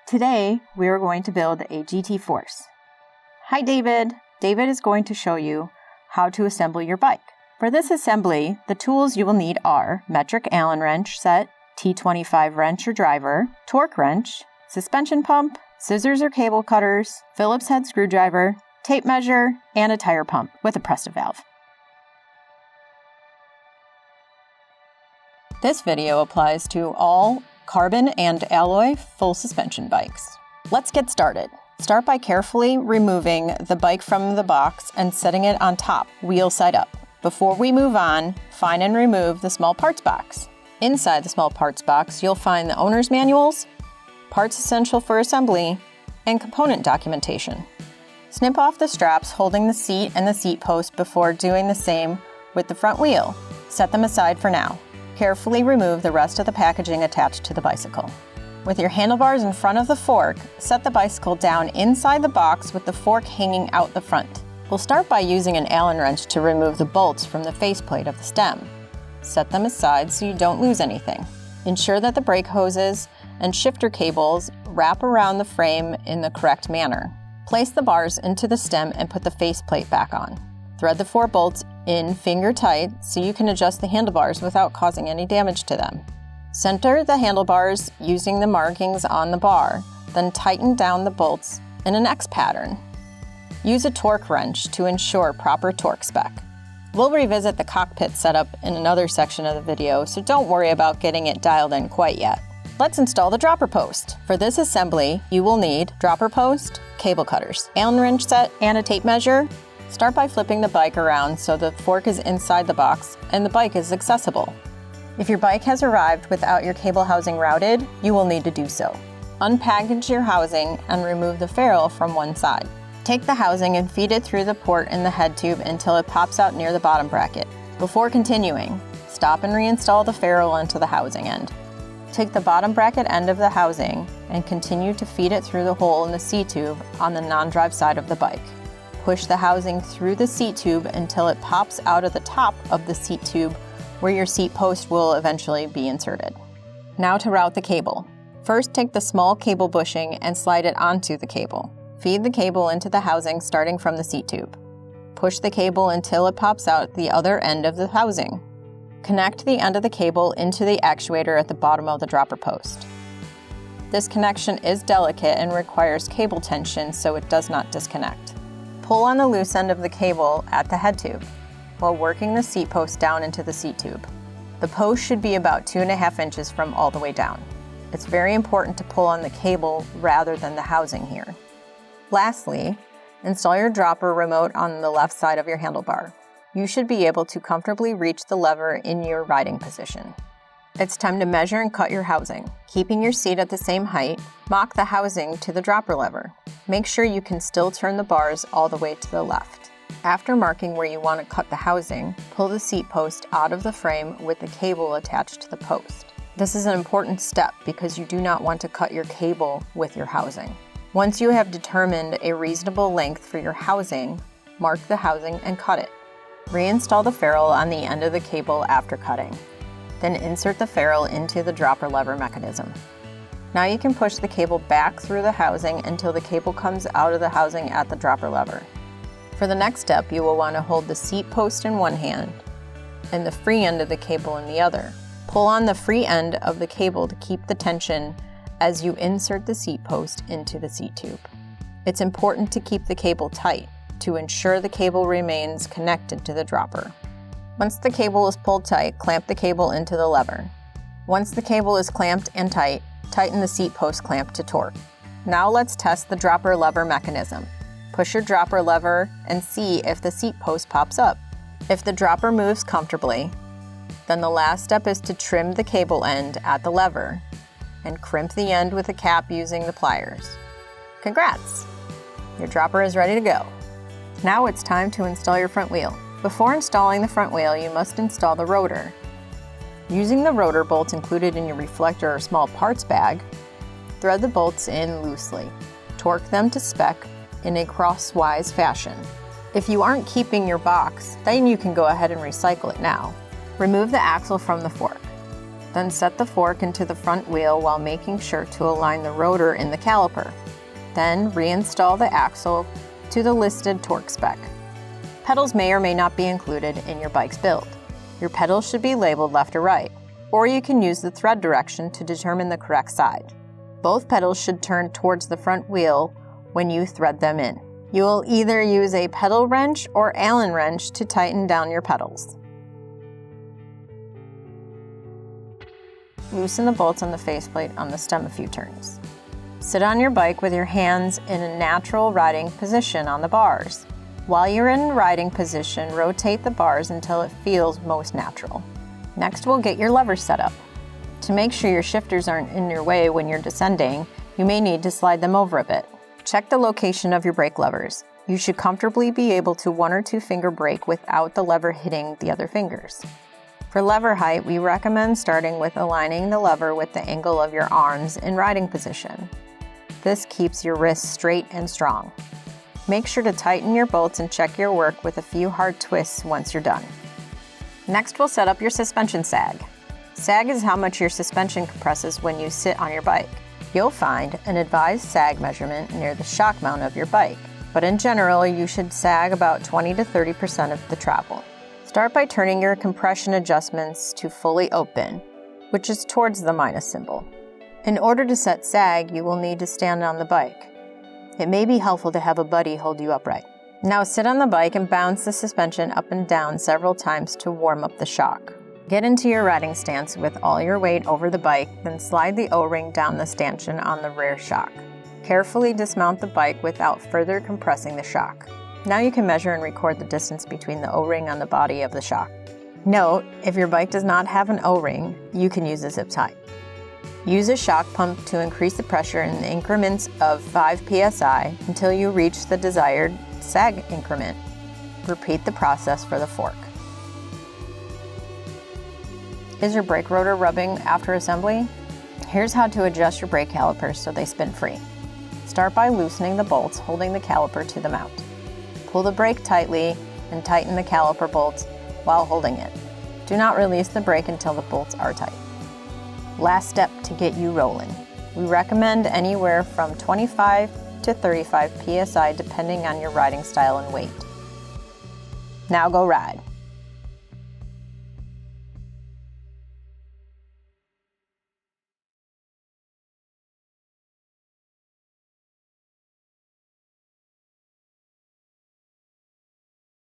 Today, we are going to build a GT Force. Hi David! David is going to show you how to assemble your bike. For this assembly, the tools you will need are metric Allen wrench set, T25 wrench or driver, torque wrench, suspension pump, scissors or cable cutters, Phillips head screwdriver, tape measure, and a tire pump with a Presta valve. This video applies to all carbon and alloy full suspension bikes. Let's get started. Start by carefully removing the bike from the box and setting it on top, wheel side up. Before we move on, find and remove the small parts box. Inside the small parts box, you'll find the owner's manuals, parts essential for assembly, and component documentation. Snip off the straps holding the seat and the seat post before doing the same with the front wheel. Set them aside for now. Carefully remove the rest of the packaging attached to the bicycle. With your handlebars in front of the fork, set the bicycle down inside the box with the fork hanging out the front. We'll start by using an Allen wrench to remove the bolts from the faceplate of the stem. Set them aside so you don't lose anything. Ensure that the brake hoses and shifter cables wrap around the frame in the correct manner. Place the bars into the stem and put the faceplate back on. Thread the 4 bolts in finger tight so you can adjust the handlebars without causing any damage to them. Center the handlebars using the markings on the bar, then tighten down the bolts in an X pattern. Use a torque wrench to ensure proper torque spec. We'll revisit the cockpit setup in another section of the video, so don't worry about getting it dialed in quite yet. Let's install the dropper post. For this assembly, you will need dropper post, cable cutters, Allen wrench set, and a tape measure. Start by flipping the bike around so the fork is inside the box and the bike is accessible. If your bike has arrived without your cable housing routed, you will need to do so. Unpackage your housing and remove the ferrule from one side. Take the housing and feed it through the port in the head tube until it pops out near the bottom bracket. Before continuing, stop and reinstall the ferrule into the housing end. Take the bottom bracket end of the housing and continue to feed it through the hole in the C-tube on the non-drive side of the bike. Push the housing through the seat tube until it pops out of the top of the seat tube where your seat post will eventually be inserted. Now to route the cable. First, take the small cable bushing and slide it onto the cable. Feed the cable into the housing starting from the seat tube. Push the cable until it pops out the other end of the housing. Connect the end of the cable into the actuator at the bottom of the dropper post. This connection is delicate and requires cable tension so it does not disconnect. Pull on the loose end of the cable at the head tube while working the seat post down into the seat tube. The post should be about 2.5 inches from all the way down. It's very important to pull on the cable rather than the housing here. Lastly, install your dropper remote on the left side of your handlebar. You should be able to comfortably reach the lever in your riding position. It's time to measure and cut your housing. Keeping your seat at the same height, mock the housing to the dropper lever. Make sure you can still turn the bars all the way to the left. After marking where you want to cut the housing, pull the seat post out of the frame with the cable attached to the post. This is an important step because you do not want to cut your cable with your housing. Once you have determined a reasonable length for your housing, mark the housing and cut it. Reinstall the ferrule on the end of the cable after cutting. Then insert the ferrule into the dropper lever mechanism. Now you can push the cable back through the housing until the cable comes out of the housing at the dropper lever. For the next step, you will want to hold the seat post in one hand and the free end of the cable in the other. Pull on the free end of the cable to keep the tension as you insert the seat post into the seat tube. It's important to keep the cable tight to ensure the cable remains connected to the dropper. Once the cable is pulled tight, clamp the cable into the lever. Once the cable is clamped and tight, tighten the seat post clamp to torque. Now let's test the dropper lever mechanism. Push your dropper lever and see if the seat post pops up. If the dropper moves comfortably, then the last step is to trim the cable end at the lever and crimp the end with a cap using the pliers. Congrats! Your dropper is ready to go. Now it's time to install your front wheel. Before installing the front wheel, you must install the rotor. Using the rotor bolts included in your reflector or small parts bag, thread the bolts in loosely. Torque them to spec in a crosswise fashion. If you aren't keeping your box, then you can go ahead and recycle it now. Remove the axle from the fork. Then set the fork into the front wheel while making sure to align the rotor in the caliper. Then reinstall the axle to the listed torque spec. Pedals may or may not be included in your bike's build. Your pedals should be labeled left or right, or you can use the thread direction to determine the correct side. Both pedals should turn towards the front wheel when you thread them in. You will either use a pedal wrench or Allen wrench to tighten down your pedals. Loosen the bolts on the faceplate on the stem a few turns. Sit on your bike with your hands in a natural riding position on the bars. While you're in riding position, rotate the bars until it feels most natural. Next, we'll get your levers set up. To make sure your shifters aren't in your way when you're descending, you may need to slide them over a bit. Check the location of your brake levers. You should comfortably be able to 1 or 2 finger brake without the lever hitting the other fingers. For lever height, we recommend starting with aligning the lever with the angle of your arms in riding position. This keeps your wrists straight and strong. Make sure to tighten your bolts and check your work with a few hard twists once you're done. Next, we'll set up your suspension sag. Sag is how much your suspension compresses when you sit on your bike. You'll find an advised sag measurement near the shock mount of your bike, but in general, you should sag about 20 to 30% of the travel. Start by turning your compression adjustments to fully open, which is towards the minus symbol. In order to set sag, you will need to stand on the bike. It may be helpful to have a buddy hold you upright. Now sit on the bike and bounce the suspension up and down several times to warm up the shock. Get into your riding stance with all your weight over the bike, then slide the O-ring down the stanchion on the rear shock. Carefully dismount the bike without further compressing the shock. Now you can measure and record the distance between the O-ring on the body of the shock. Note, if your bike does not have an O-ring, you can use a zip tie. Use a shock pump to increase the pressure in increments of 5 psi until you reach the desired sag increment. Repeat the process for the fork. Is your brake rotor rubbing after assembly? Here's how to adjust your brake calipers so they spin free. Start by loosening the bolts holding the caliper to the mount. Pull the brake tightly and tighten the caliper bolts while holding it. Do not release the brake until the bolts are tight. Last step to get you rolling. We recommend anywhere from 25 to 35 psi depending on your riding style and weight. Now go ride.